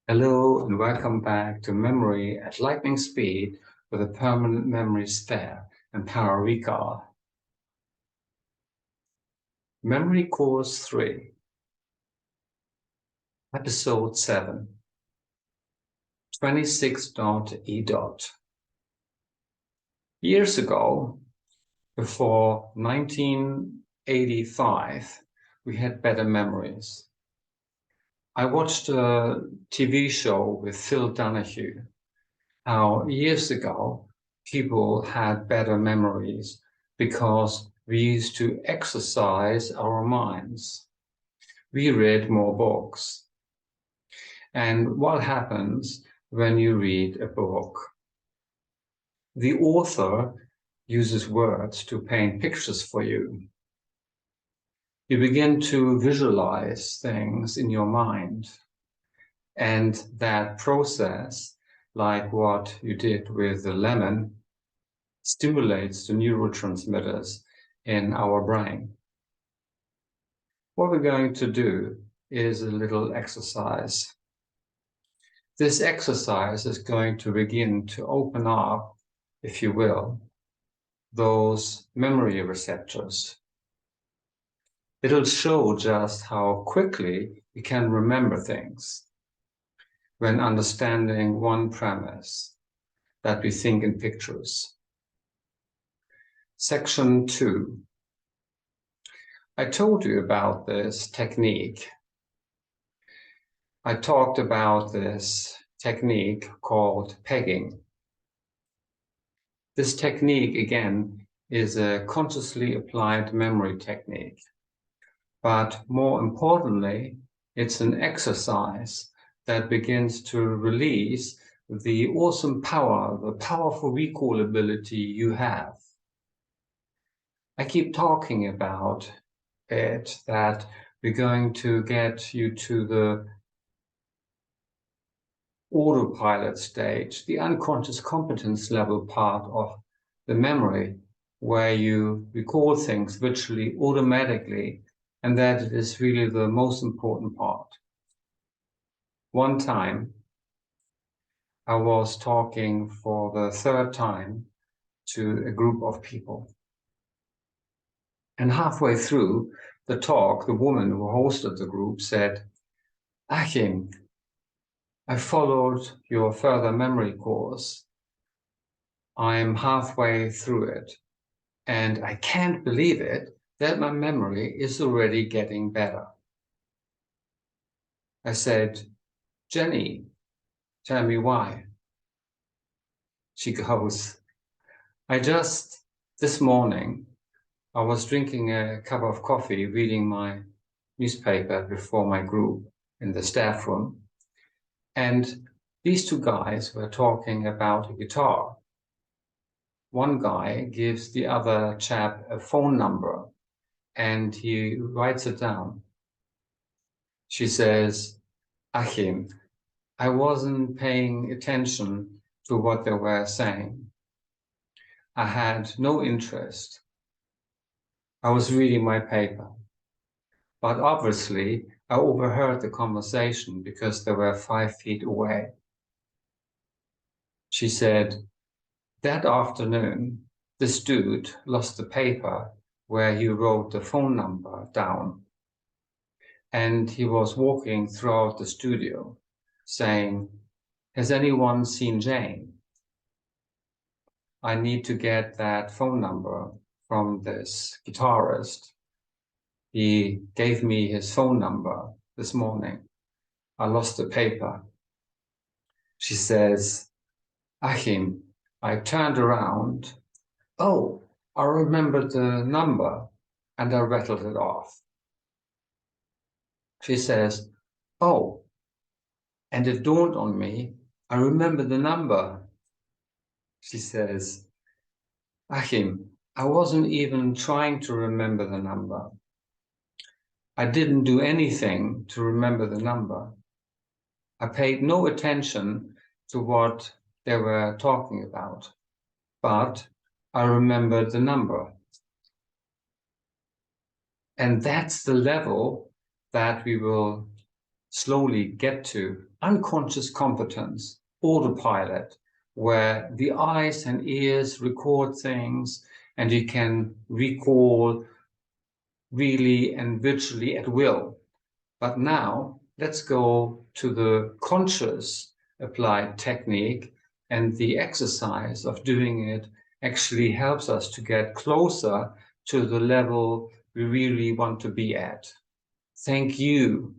Hello and welcome back to Memory at Lightning Speed with a permanent memory spare and power recall. Memory Course 3, Episode 7, 26.E. Years ago, before 1985, we had better memories. I watched a TV show with Phil Donahue, how years ago people had better memories because we used to exercise our minds. We read more books. And what happens when you read a book? The author uses words to paint pictures for you. You begin to visualize things in your mind. And that process, like what you did with the lemon, stimulates the neurotransmitters in our brain. What we're going to do is a little exercise. This exercise is going to begin to open up, if you will, those memory receptors. It'll show just how quickly we can remember things when understanding one premise, that we think in pictures. Section 2. I told you about this technique. I talked about this technique called pegging. This technique, again, is a consciously applied memory technique. But more importantly, it's an exercise that begins to release the awesome power, the powerful recall ability you have. I keep talking about it, that we're going to get you to the autopilot stage, the unconscious competence level part of the memory, where you recall things virtually automatically, and that it is really the most important part. One time, I was talking for the third time to a group of people. And halfway through the talk, the woman who hosted the group said, "Achim, I followed your further memory course. I'm halfway through it, and I can't believe it that my memory is already getting better." I said, "Jenny, tell me why." She goes, this morning, I was drinking a cup of coffee, reading my newspaper before my group in the staff room. And these two guys were talking about a guitar. One guy gives the other chap a phone number and he writes it down. She says, "Achim, I wasn't paying attention to what they were saying. I had no interest. I was reading my paper. But obviously, I overheard the conversation because they were 5 feet away." She said, "That afternoon, this dude lost the paper where he wrote the phone number down. And he was walking throughout the studio saying, 'Has anyone seen Jane? I need to get that phone number from this guitarist. He gave me his phone number this morning. I lost the paper.'" She says, "Achim, I turned around. Oh, I remembered the number and I rattled it off." She says, "Oh, and it dawned on me, I remember the number." She says, "Achim, I wasn't even trying to remember the number. I didn't do anything to remember the number. I paid no attention to what they were talking about, but I remembered the number." And that's the level that we will slowly get to unconscious competence, autopilot, where the eyes and ears record things and you can recall really and virtually at will. But now let's go to the conscious applied technique, and the exercise of doing it actually helps us to get closer to the level we really want to be at. Thank you